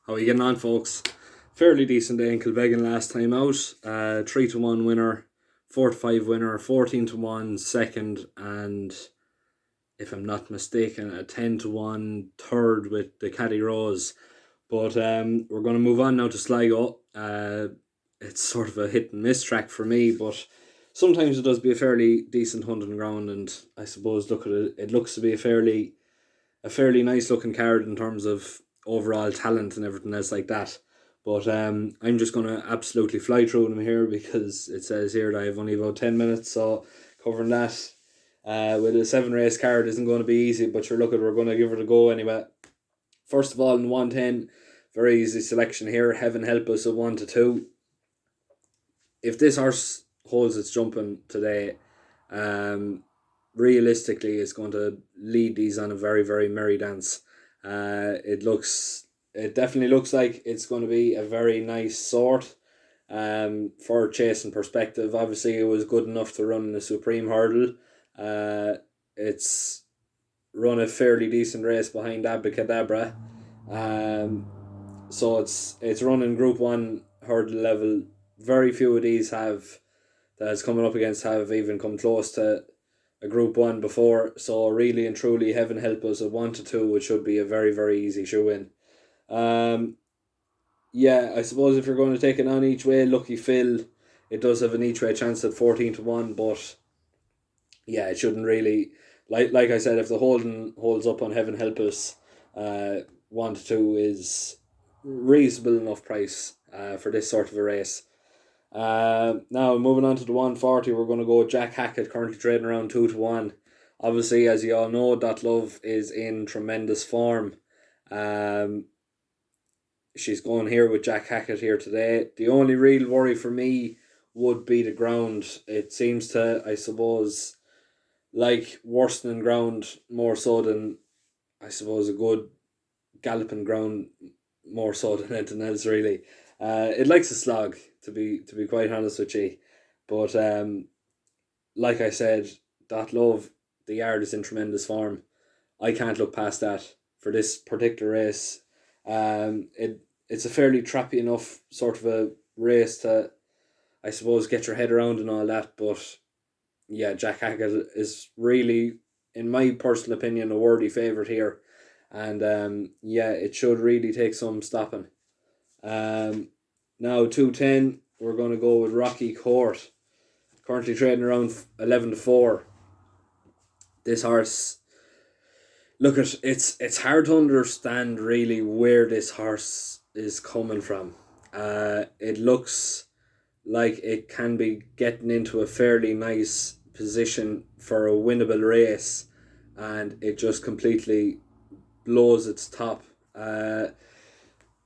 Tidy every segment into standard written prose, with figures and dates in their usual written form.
How are you getting on, folks? Fairly decent day in Kilbeggan last time out. 3-1 winner, 4-5 winner, 14-1 second, and if I'm not mistaken, a 10-1 third with the Caddy Rose. But we're going to move on now to Sligo. It's sort of a hit and miss track for me, but sometimes it does be a fairly decent hunting ground, and I suppose look at it, it looks to be a fairly nice looking card in terms of overall talent and everything else like that. But I'm just going to absolutely fly through them here because it says here that I have only about 10 minutes. So covering that with a 7 race card isn't going to be easy, but you're looking, we're going to give it a go anyway. First of all, in 110, very easy selection here. Heaven Help Us at 1-2. If this horse holds its jumping today, realistically is going to lead these on a very, very merry dance. It definitely looks like it's going to be a very nice sort. For chasing perspective, obviously it was good enough to run the Supreme Hurdle. It's run a fairly decent race behind Abacadabra. So it's running Group 1 hurdle level. Very few of these that it's coming up against have even come close to a Group 1 before. So really and truly, Heaven Help Us at 1-2, which should be a very, very easy shoe in. Yeah, I suppose if you're going to take it on each way, Lucky Phil, it does have an each way chance at 14-1, but yeah, it shouldn't really, like I said, if the holding holds up on Heaven Help Us, 1-2 is reasonable enough price for this sort of a race. Now moving on to the 140, we're going to go with Jack Hackett, currently trading around 2-1. Obviously, as you all know, That Love is in tremendous form. She's going here with Jack Hackett here today. The only real worry for me would be the ground. It seems to, I suppose, like worsening ground more so than, I suppose, a good galloping ground more so than anything else, really. It likes a slog, to be quite honest with you. But like I said, That Love, the yard is in tremendous form. I can't look past that for this particular race. It's a fairly trappy enough sort of a race to, I suppose, get your head around and all that. But yeah, Jack Hackett is really, in my personal opinion, a worthy favourite here. And yeah, it should really take some stopping. Now 210, we're going to go with Rocky Court. Currently trading around 11-4. This horse, look at it's hard to understand really where this horse is coming from. It looks like it can be getting into a fairly nice position for a winnable race, and it just completely blows its top.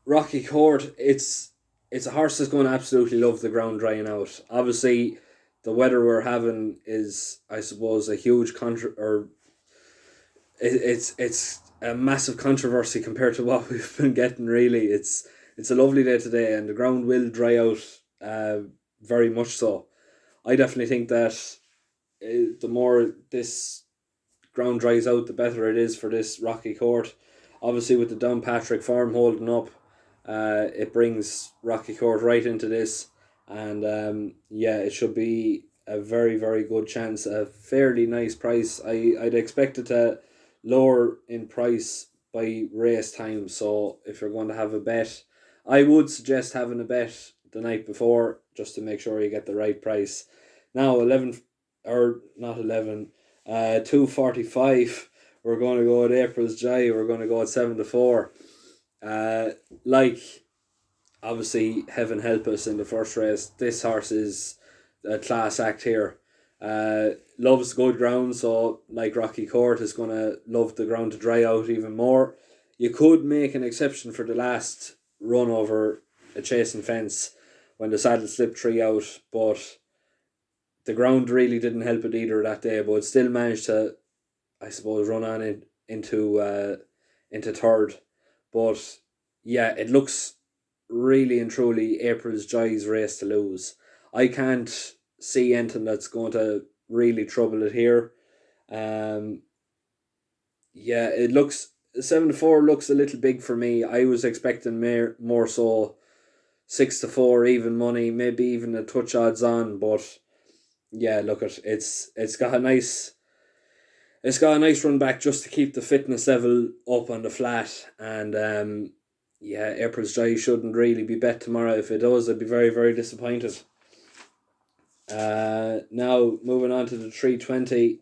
Rocky Court, it's a horse that's going to absolutely love the ground drying out. Obviously, the weather we're having is, I suppose, a huge it's a massive controversy compared to what we've been getting. Really, it's a lovely day today, and the ground will dry out. Very much so. I definitely think that the more this ground dries out, the better it is for this Rocky Court. Obviously, with the Downpatrick farm holding up, it brings Rocky Court right into this, and yeah, it should be a very, very good chance. A fairly nice price. I'd expect it to lower in price by race time. So if you're going to have a bet, I would suggest having a bet the night before just to make sure you get the right price. Now 11, or not 11, 245. We're going to go at April's Joy. We're going to go at 7-4. Uh, like obviously Heaven Help Us in the first race. This horse is a class act here. Loves good ground, so like Rocky Court is going to love the ground to dry out even more. You could make an exception for the last run over a chasing fence when the saddle slipped 3 out, but the ground really didn't help it either that day, but it still managed to, I suppose, run on into third. But yeah, it looks really and truly April's Joy's race to lose. I can't see anything that's going to really trouble it here. Um, yeah, it looks 7-4 looks a little big for me. I was expecting more so 6-4 even money, maybe even a touch odds on. But yeah, look at it's got a nice run back just to keep the fitness level up on the flat. And yeah, April's Joy shouldn't really be bet tomorrow. If it does, I'd be very, very disappointed. Now moving on to the 320,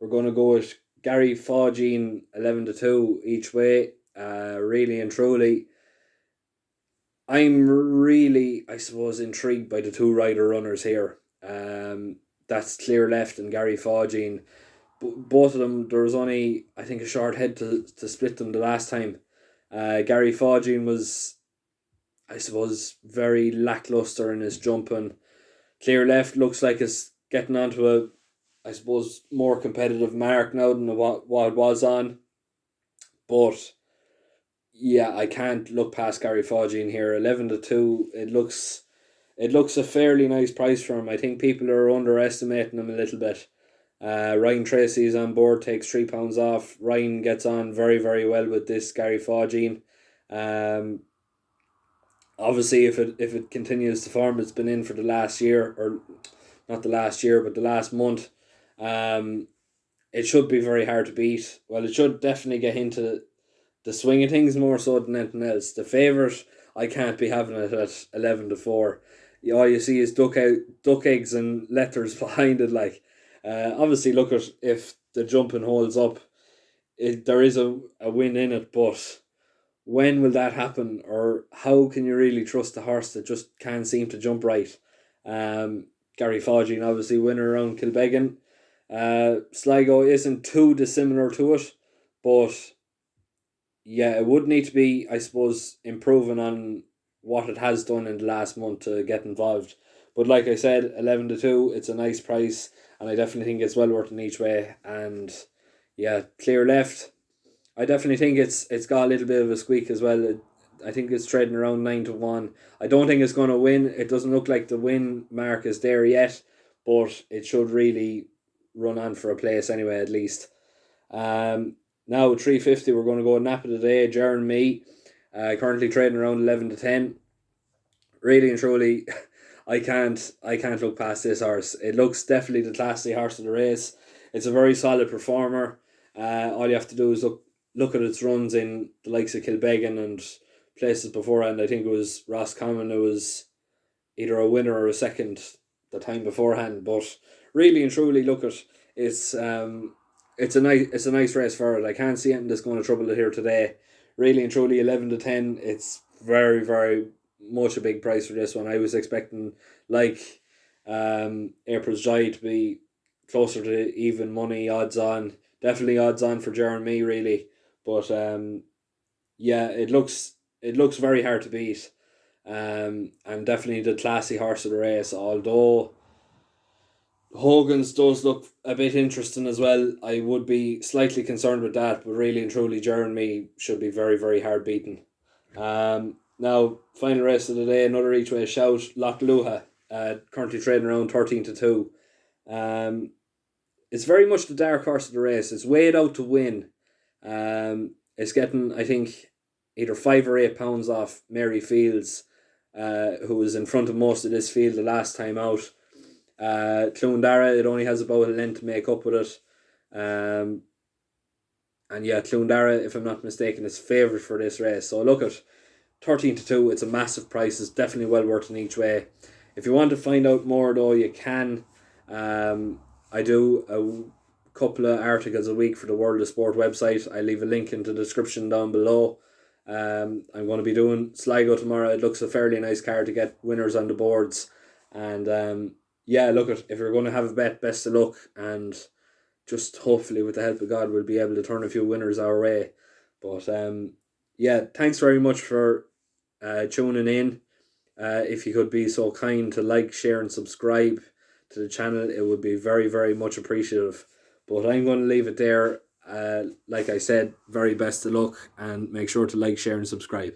we're going to go with Gary Fawjean 11-2 each way. Really and truly, I'm really, I suppose, intrigued by the two rider runners here. That's Clear Left and Gary Fawjean. Both of them, there was only, I think, a short head to split them the last time. Gary Fawjean was, I suppose, very lackluster in his jumping. Clear Left looks like it's getting onto a, I suppose, more competitive mark now than what it was on. But yeah, I can't look past Gary Fawjean here. 11-2. It looks a fairly nice price for him. I think people are underestimating him a little bit. Ryan Tracy is on board, takes £3 off. Ryan gets on very, very well with this Gary Fawjean. Obviously, if it continues to form it's been in for the last year, or not the last year, but the last month, it should be very hard to beat. Well, it should definitely get into the swing of things more so than anything else. The favourite, I can't be having it at 11-4. All you see is duck eggs and letters behind it. Like, obviously, look at if the jumping holds up, there is a win in it, but when will that happen, or how can you really trust a horse that just can't seem to jump right? Gary Fawjean, obviously winner around Kilbeggan. Sligo isn't too dissimilar to it, but yeah, it would need to be, I suppose, improving on what it has done in the last month to get involved. But like I said, 11-2, it's a nice price, and I definitely think it's well worth in each way. And yeah, Clear Left, I definitely think it's got a little bit of a squeak as well. I think it's trading around 9-1. I don't think it's going to win. It doesn't look like the win mark is there yet, but it should really run on for a place anyway, at least. Now 350, we're going to go Napa today. Jern Me, currently trading around 11-10. Really and truly, I can't look past this horse. It looks definitely the classy horse of the race. It's a very solid performer. All you have to do is look at its runs in the likes of Kilbeggan and places beforehand. I think it was Roscommon who was either a winner or a second the time beforehand. But really and truly, look at it's a nice race for it. I can't see anything that's going to trouble it here today. Really and truly, 11-10. It's very, very much a big price for this one. I was expecting like April's Joy to be closer to even money, odds on. Definitely odds on for Jeremy, really. But yeah, it looks very hard to beat. And definitely the classy horse of the race. Although Hogan's does look a bit interesting as well, I would be slightly concerned with that. But really and truly, Jeremy should be very, very hard beaten. Now, final race of the day, another each way shout. Loch Luha, currently trading around 13-2. It's very much the dark horse of the race. It's weighed out to win. It's getting, I think, either £5 or £8 off Mary Fields, who was in front of most of this field the last time out. Clondara, it only has about a length to make up with it. And yeah, Clondara, if I'm not mistaken, is favourite for this race. So look at 13-2. It's a massive price. It's definitely well worth in each way. If you want to find out more, though, you can. I do a couple of articles a week for the World of Sport website. I leave a link in the description down below. I'm going to be doing Sligo tomorrow. It looks a fairly nice card to get winners on the boards. And yeah, look at, if you're going to have a bet, best of luck. And just hopefully with the help of God, we'll be able to turn a few winners our way. But yeah, thanks very much for tuning in. If you could be so kind to like, share and subscribe to the channel, it would be very, very much appreciative. But I'm going to leave it there. Like I said, very best of luck, and make sure to like, share and subscribe.